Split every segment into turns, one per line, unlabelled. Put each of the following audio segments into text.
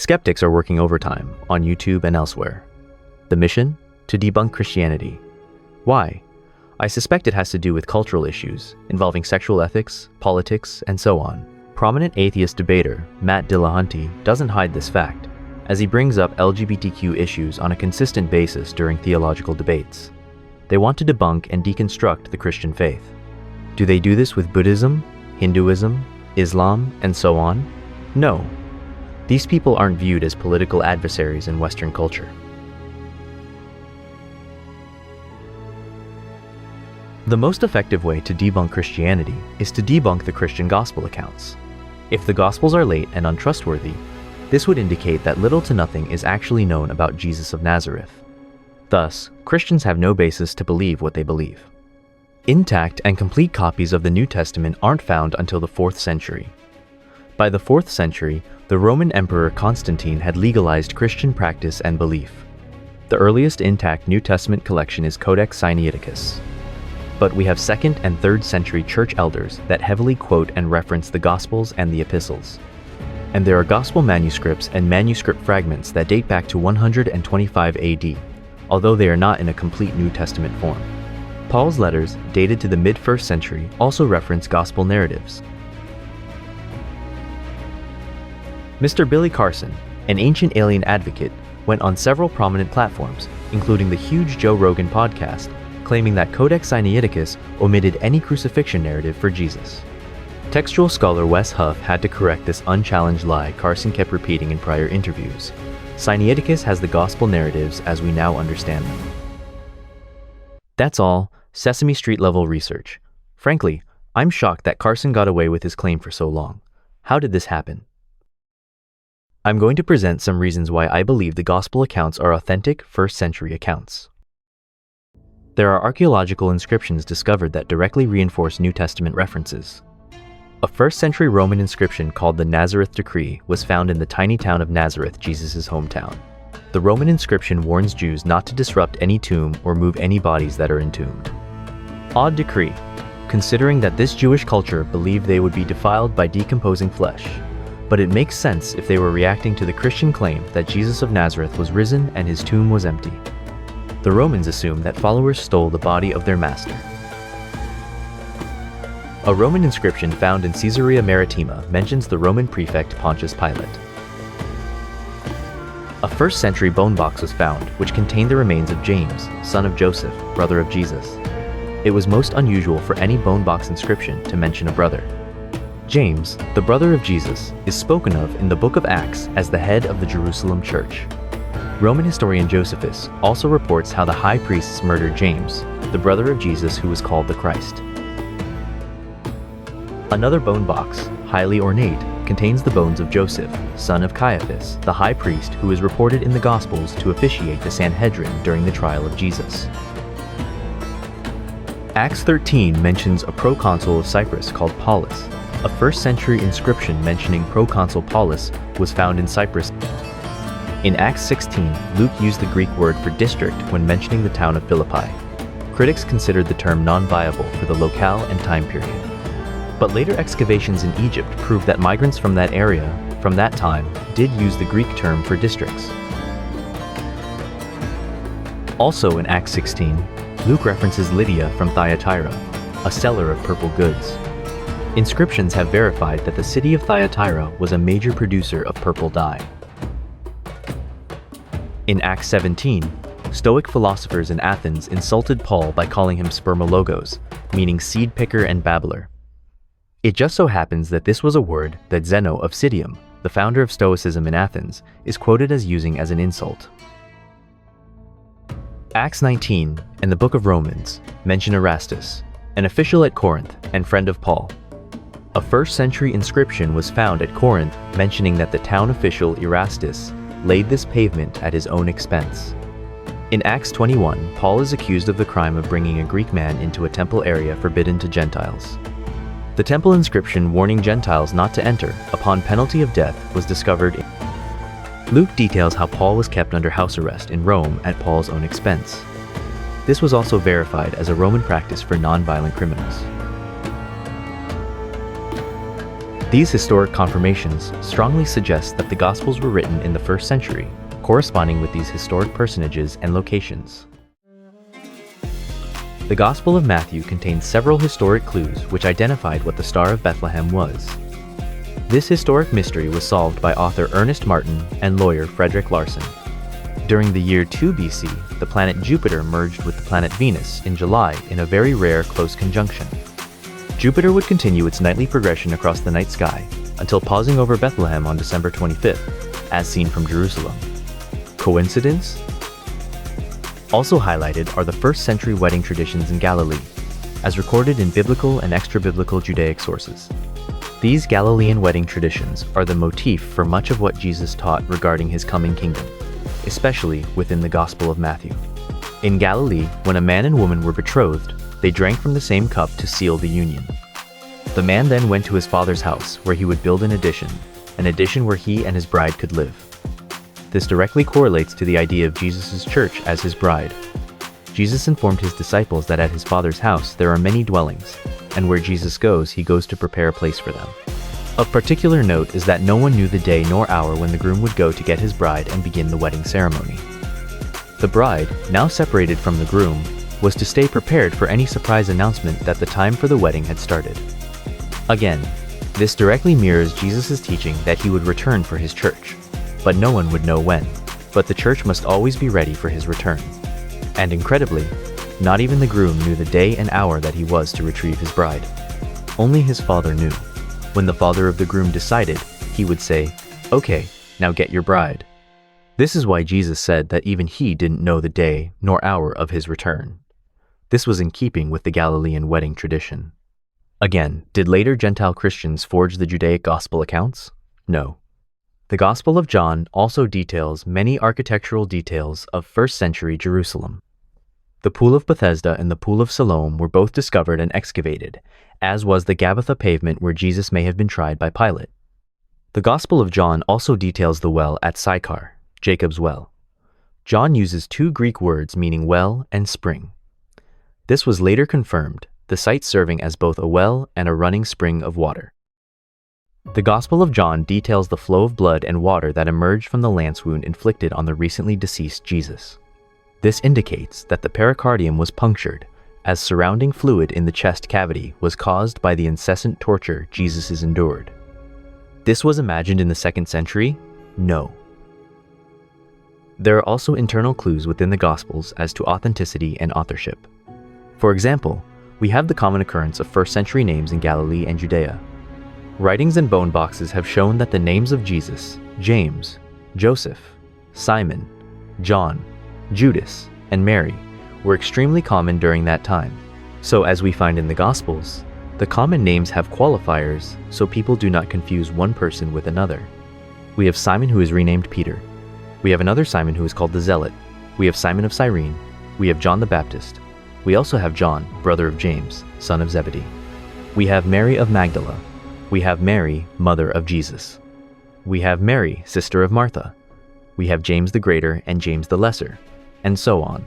Skeptics are working overtime on YouTube and elsewhere. The mission? To debunk Christianity. Why? I suspect it has to do with cultural issues involving sexual ethics, politics, and so on. Prominent atheist debater Matt Dillahunty doesn't hide this fact, as he brings up LGBTQ issues on a consistent basis during theological debates. They want to debunk and deconstruct the Christian faith. Do they do this with Buddhism, Hinduism, Islam, and so on? No. These people aren't viewed as political adversaries in Western culture. The most effective way to debunk Christianity is to debunk the Christian gospel accounts. If the gospels are late and untrustworthy, this would indicate that little to nothing is actually known about Jesus of Nazareth. Thus, Christians have no basis to believe what they believe. Intact and complete copies of the New Testament aren't found until the 4th century. By the 4th century, the Roman Emperor Constantine had legalized Christian practice and belief. The earliest intact New Testament collection is Codex Sinaiticus. But we have 2nd and 3rd century church elders that heavily quote and reference the Gospels and the Epistles. And there are Gospel manuscripts and manuscript fragments that date back to 125 AD, although they are not in a complete New Testament form. Paul's letters, dated to the mid-1st century, also reference Gospel narratives. Mr. Billy Carson, an ancient alien advocate, went on several prominent platforms, including the huge Joe Rogan podcast, claiming that Codex Sinaiticus omitted any crucifixion narrative for Jesus. Textual scholar Wes Huff had to correct this unchallenged lie Carson kept repeating in prior interviews. Sinaiticus has the gospel narratives as we now understand them. That's all Sesame Street level research. Frankly, I'm shocked that Carson got away with his claim for so long. How did this happen? I'm going to present some reasons why I believe the gospel accounts are authentic 1st century accounts. There are archaeological inscriptions discovered that directly reinforce New Testament references. A 1st century Roman inscription called the Nazareth Decree was found in the tiny town of Nazareth, Jesus' hometown. The Roman inscription warns Jews not to disrupt any tomb or move any bodies that are entombed. Odd decree, considering that this Jewish culture believed they would be defiled by decomposing flesh. But it makes sense if they were reacting to the Christian claim that Jesus of Nazareth was risen and his tomb was empty. The Romans assumed that followers stole the body of their master. A Roman inscription found in Caesarea Maritima mentions the Roman prefect Pontius Pilate. A 1st century bone box was found, which contained the remains of James, son of Joseph, brother of Jesus. It was most unusual for any bone box inscription to mention a brother. James, the brother of Jesus, is spoken of in the book of Acts as the head of the Jerusalem church. Roman historian Josephus also reports how the high priests murdered James, the brother of Jesus who was called the Christ. Another bone box, highly ornate, contains the bones of Joseph, son of Caiaphas, the high priest who is reported in the Gospels to officiate the Sanhedrin during the trial of Jesus. Acts 13 mentions a proconsul of Cyprus called Paulus. A 1st century inscription mentioning proconsul Paulus was found in Cyprus. In Acts 16, Luke used the Greek word for district when mentioning the town of Philippi. Critics considered the term non-viable for the locale and time period. But later excavations in Egypt proved that migrants from that area, from that time, did use the Greek term for districts. Also in Acts 16, Luke references Lydia from Thyatira, a seller of purple goods. Inscriptions have verified that the city of Thyatira was a major producer of purple dye. In Acts 17, Stoic philosophers in Athens insulted Paul by calling him spermologos, meaning seed picker and babbler. It just so happens that this was a word that Zeno of Citium, the founder of Stoicism in Athens, is quoted as using as an insult. Acts 19 and the book of Romans mention Erastus, an official at Corinth and friend of Paul. A 1st century inscription was found at Corinth mentioning that the town official Erastus laid this pavement at his own expense. In Acts 21, Paul is accused of the crime of bringing a Greek man into a temple area forbidden to Gentiles. The temple inscription warning Gentiles not to enter upon penalty of death was discovered. Luke details how Paul was kept under house arrest in Rome at Paul's own expense. This was also verified as a Roman practice for non-violent criminals. These historic confirmations strongly suggest that the Gospels were written in the 1st century, corresponding with these historic personages and locations. The Gospel of Matthew contains several historic clues which identified what the Star of Bethlehem was. This historic mystery was solved by author Ernest Martin and lawyer Frederick Larson. During the year 2 BC, the planet Jupiter merged with the planet Venus in July in a very rare close conjunction. Jupiter would continue its nightly progression across the night sky until pausing over Bethlehem on December 25th, as seen from Jerusalem. Coincidence? Also highlighted are the 1st century wedding traditions in Galilee, as recorded in biblical and extra-biblical Judaic sources. These Galilean wedding traditions are the motif for much of what Jesus taught regarding his coming kingdom, especially within the Gospel of Matthew. In Galilee, when a man and woman were betrothed, they drank from the same cup to seal the union. The man then went to his father's house, where he would build an addition where he and his bride could live. This directly correlates to the idea of Jesus' church as his bride. Jesus informed his disciples that at his Father's house there are many dwellings, and where Jesus goes, he goes to prepare a place for them. Of particular note is that no one knew the day nor hour when the groom would go to get his bride and begin the wedding ceremony. The bride, now separated from the groom, was to stay prepared for any surprise announcement that the time for the wedding had started. Again, this directly mirrors Jesus' teaching that he would return for his church, but no one would know when, but the church must always be ready for his return. And incredibly, not even the groom knew the day and hour that he was to retrieve his bride. Only his father knew. When the father of the groom decided, he would say, "Okay, now get your bride." This is why Jesus said that even he didn't know the day nor hour of his return. This was in keeping with the Galilean wedding tradition. Again, did later Gentile Christians forge the Judaic Gospel accounts? No. The Gospel of John also details many architectural details of 1st century Jerusalem. The Pool of Bethesda and the Pool of Siloam were both discovered and excavated, as was the Gabbatha pavement where Jesus may have been tried by Pilate. The Gospel of John also details the well at Sychar, Jacob's well. John uses 2 Greek words meaning well and spring. This was later confirmed, the site serving as both a well and a running spring of water. The Gospel of John details the flow of blood and water that emerged from the lance wound inflicted on the recently deceased Jesus. This indicates that the pericardium was punctured, as surrounding fluid in the chest cavity was caused by the incessant torture Jesus endured. This was imagined in the 2nd century? No. There are also internal clues within the Gospels as to authenticity and authorship. For example, we have the common occurrence of 1st century names in Galilee and Judea. Writings and bone boxes have shown that the names of Jesus, James, Joseph, Simon, John, Judas, and Mary were extremely common during that time. So as we find in the Gospels, the common names have qualifiers so people do not confuse one person with another. We have Simon who is renamed Peter. We have another Simon who is called the Zealot. We have Simon of Cyrene. We have John the Baptist. We also have John, brother of James, son of Zebedee. We have Mary of Magdala. We have Mary, mother of Jesus. We have Mary, sister of Martha. We have James the Greater and James the Lesser, and so on.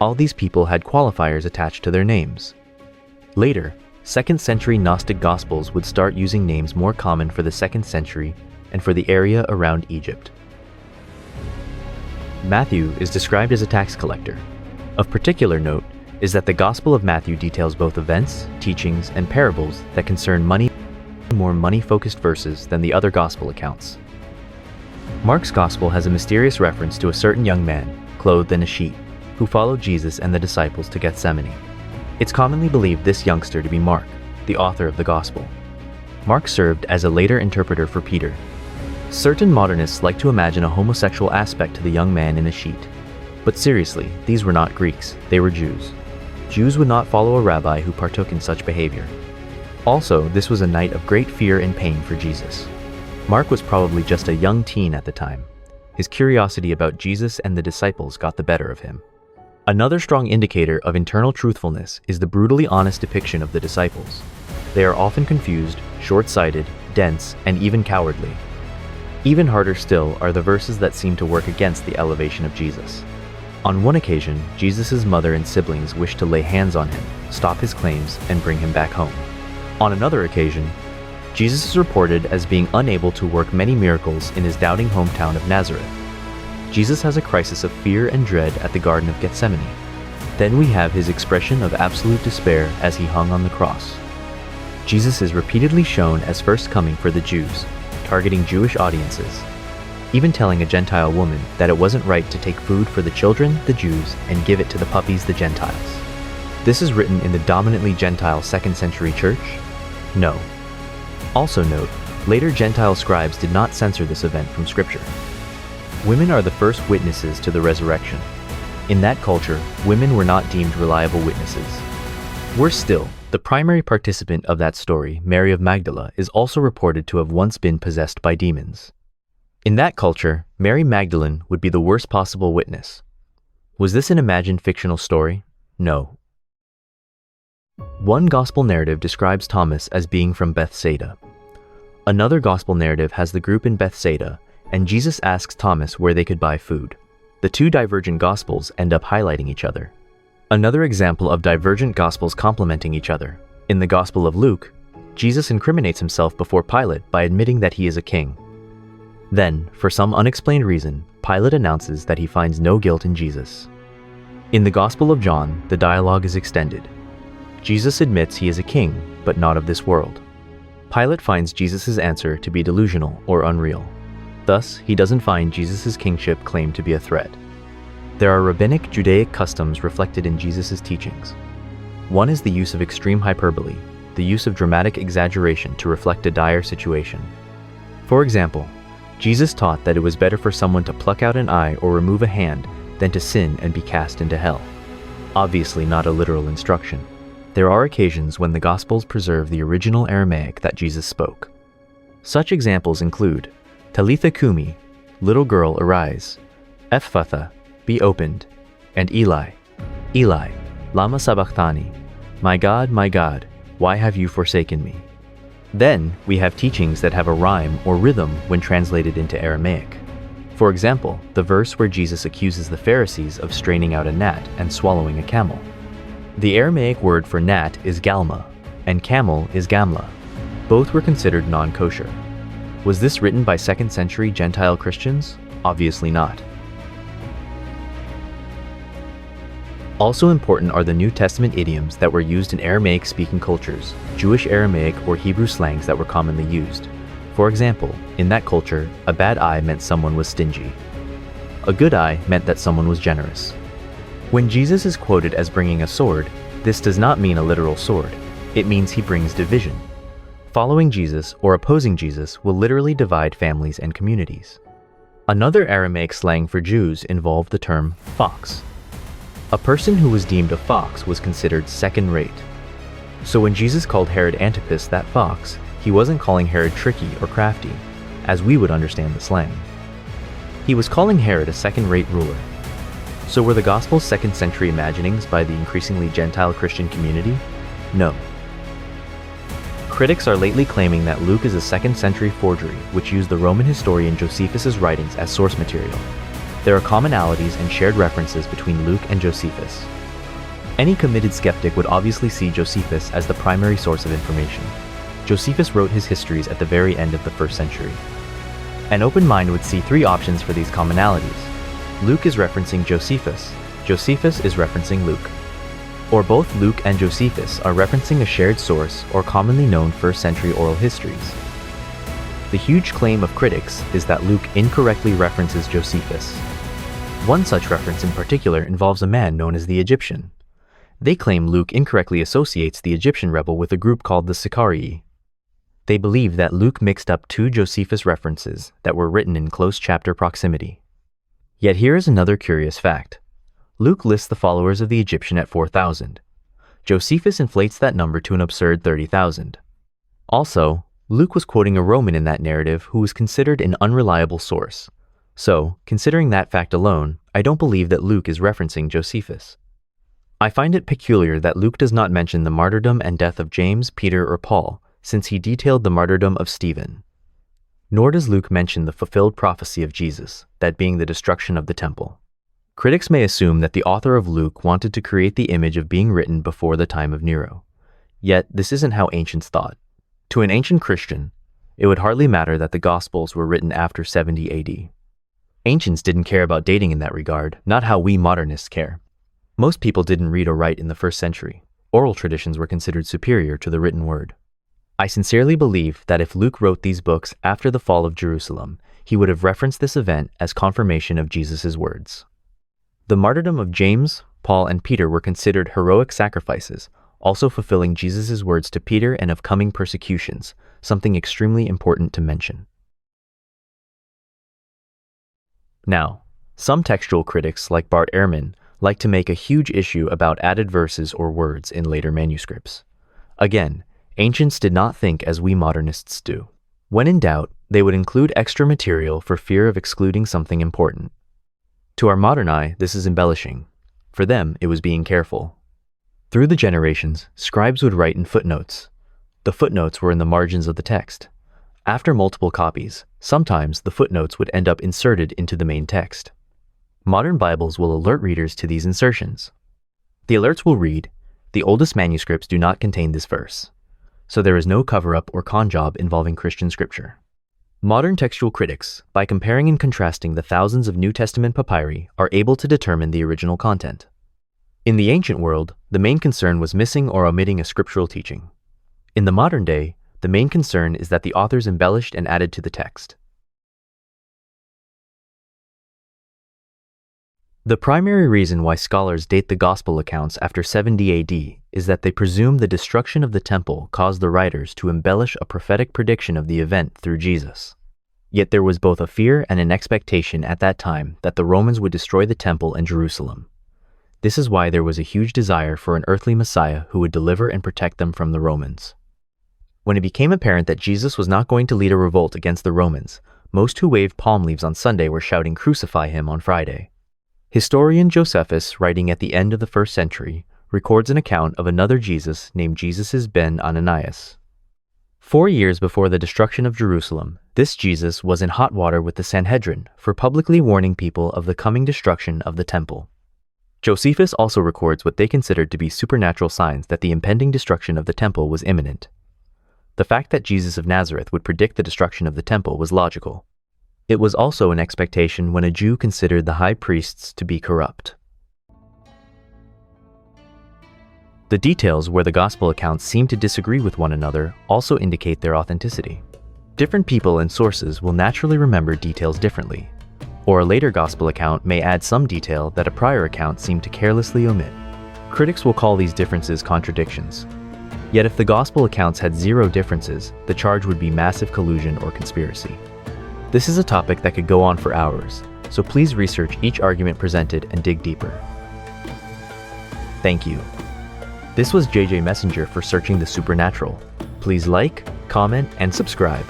All these people had qualifiers attached to their names. Later, 2nd century Gnostic Gospels would start using names more common for the 2nd century and for the area around Egypt. Matthew is described as a tax collector. Of particular note is that the Gospel of Matthew details both events, teachings, and parables that concern money, more money-focused verses than the other Gospel accounts. Mark's Gospel has a mysterious reference to a certain young man, clothed in a sheet, who followed Jesus and the disciples to Gethsemane. It's commonly believed this youngster to be Mark, the author of the Gospel. Mark served as a later interpreter for Peter. Certain modernists like to imagine a homosexual aspect to the young man in a sheet. But seriously, these were not Greeks, they were Jews. Jews would not follow a rabbi who partook in such behavior. Also, this was a night of great fear and pain for Jesus. Mark was probably just a young teen at the time. His curiosity about Jesus and the disciples got the better of him. Another strong indicator of internal truthfulness is the brutally honest depiction of the disciples. They are often confused, short-sighted, dense, and even cowardly. Even harder still are the verses that seem to work against the elevation of Jesus. On one occasion, Jesus' mother and siblings wished to lay hands on him, stop his claims, and bring him back home. On another occasion, Jesus is reported as being unable to work many miracles in his doubting hometown of Nazareth. Jesus has a crisis of fear and dread at the Garden of Gethsemane. Then we have his expression of absolute despair as he hung on the cross. Jesus is repeatedly shown as first coming for the Jews, targeting Jewish audiences, even telling a Gentile woman that it wasn't right to take food for the children, the Jews, and give it to the puppies, the Gentiles. This is written in the dominantly Gentile 2nd century church? No. Also note, later Gentile scribes did not censor this event from Scripture. Women are the first witnesses to the resurrection. In that culture, women were not deemed reliable witnesses. Worse still, the primary participant of that story, Mary of Magdala, is also reported to have once been possessed by demons. In that culture, Mary Magdalene would be the worst possible witness. Was this an imagined fictional story? No. One gospel narrative describes Thomas as being from Bethsaida. Another gospel narrative has the group in Bethsaida, and Jesus asks Thomas where they could buy food. The two divergent gospels end up highlighting each other. Another example of divergent gospels complementing each other. In the Gospel of Luke, Jesus incriminates himself before Pilate by admitting that he is a king. Then, for some unexplained reason, Pilate announces that he finds no guilt in Jesus. In the Gospel of John, the dialogue is extended. Jesus admits he is a king, but not of this world. Pilate finds Jesus' answer to be delusional or unreal. Thus, he doesn't find Jesus' kingship claim to be a threat. There are rabbinic Judaic customs reflected in Jesus' teachings. One is the use of extreme hyperbole, the use of dramatic exaggeration to reflect a dire situation. For example, Jesus taught that it was better for someone to pluck out an eye or remove a hand than to sin and be cast into hell. Obviously not a literal instruction. There are occasions when the Gospels preserve the original Aramaic that Jesus spoke. Such examples include Talitha Kumi, little girl arise, Ephphatha, be opened, and Eli, Eli, lama sabachthani, my God, why have you forsaken me? Then we have teachings that have a rhyme or rhythm when translated into Aramaic. For example, the verse where Jesus accuses the Pharisees of straining out a gnat and swallowing a camel. The Aramaic word for gnat is galma, and camel is gamla. Both were considered non-kosher. Was this written by 2nd century Gentile Christians? Obviously not. Also important are the New Testament idioms that were used in Aramaic-speaking cultures, Jewish Aramaic or Hebrew slangs that were commonly used. For example, in that culture, a bad eye meant someone was stingy. A good eye meant that someone was generous. When Jesus is quoted as bringing a sword, this does not mean a literal sword. It means he brings division. Following Jesus or opposing Jesus will literally divide families and communities. Another Aramaic slang for Jews involved the term fox. A person who was deemed a fox was considered second-rate. So when Jesus called Herod Antipas that fox, he wasn't calling Herod tricky or crafty, as we would understand the slang. He was calling Herod a second-rate ruler. So were the Gospels 2nd century imaginings by the increasingly Gentile Christian community? No. Critics are lately claiming that Luke is a 2nd century forgery which used the Roman historian Josephus' writings as source material. There are commonalities and shared references between Luke and Josephus. Any committed skeptic would obviously see Josephus as the primary source of information. Josephus wrote his histories at the very end of the 1st century. An open mind would see three options for these commonalities. Luke is referencing Josephus. Josephus is referencing Luke. Or both Luke and Josephus are referencing a shared source or commonly known 1st century oral histories. The huge claim of critics is that Luke incorrectly references Josephus. One such reference in particular involves a man known as the Egyptian. They claim Luke incorrectly associates the Egyptian rebel with a group called the Sicarii. They believe that Luke mixed up two Josephus references that were written in close chapter proximity. Yet here is another curious fact. Luke lists the followers of the Egyptian at 4,000. Josephus inflates that number to an absurd 30,000. Also, Luke was quoting a Roman in that narrative who was considered an unreliable source. So, considering that fact alone, I don't believe that Luke is referencing Josephus. I find it peculiar that Luke does not mention the martyrdom and death of James, Peter, or Paul, since he detailed the martyrdom of Stephen. Nor does Luke mention the fulfilled prophecy of Jesus, that being the destruction of the temple. Critics may assume that the author of Luke wanted to create the image of being written before the time of Nero. Yet, this isn't how ancients thought. To an ancient Christian, it would hardly matter that the Gospels were written after 70 AD. Ancients didn't care about dating in that regard, not how we modernists care. Most people didn't read or write in the first century. Oral traditions were considered superior to the written word. I sincerely believe that if Luke wrote these books after the fall of Jerusalem, he would have referenced this event as confirmation of Jesus' words. The martyrdom of James, Paul, and Peter were considered heroic sacrifices, also fulfilling Jesus' words to Peter and of coming persecutions, something extremely important to mention. Now, some textual critics like Bart Ehrman like to make a huge issue about added verses or words in later manuscripts. Again, ancients did not think as we modernists do. When in doubt, they would include extra material for fear of excluding something important. To our modern eye, this is embellishing. For them, it was being careful. Through the generations, scribes would write in footnotes. The footnotes were in the margins of the text. After multiple copies, sometimes the footnotes would end up inserted into the main text. Modern Bibles will alert readers to these insertions. The alerts will read, "The oldest manuscripts do not contain this verse." So there is no cover-up or con job involving Christian scripture. Modern textual critics, by comparing and contrasting the thousands of New Testament papyri, are able to determine the original content. In the ancient world, the main concern was missing or omitting a scriptural teaching. In the modern day, the main concern is that the authors embellished and added to the text. The primary reason why scholars date the Gospel accounts after 70 AD is that they presume the destruction of the temple caused the writers to embellish a prophetic prediction of the event through Jesus. Yet there was both a fear and an expectation at that time that the Romans would destroy the temple and Jerusalem. This is why there was a huge desire for an earthly Messiah who would deliver and protect them from the Romans. When it became apparent that Jesus was not going to lead a revolt against the Romans, most who waved palm leaves on Sunday were shouting, "Crucify him," on Friday. Historian Josephus, writing at the end of the 1st century, records an account of another Jesus named Jesus ben Ananias. 4 years before the destruction of Jerusalem, this Jesus was in hot water with the Sanhedrin for publicly warning people of the coming destruction of the temple. Josephus also records what they considered to be supernatural signs that the impending destruction of the temple was imminent. The fact that Jesus of Nazareth would predict the destruction of the temple was logical. It was also an expectation when a Jew considered the high priests to be corrupt. The details where the gospel accounts seem to disagree with one another also indicate their authenticity. Different people and sources will naturally remember details differently, or a later gospel account may add some detail that a prior account seemed to carelessly omit. Critics will call these differences contradictions. Yet if the gospel accounts had zero differences, the charge would be massive collusion or conspiracy. This is a topic that could go on for hours, so please research each argument presented and dig deeper. Thank you. This was JJ Messenger for Searching the Supernatural. Please like, comment, and subscribe.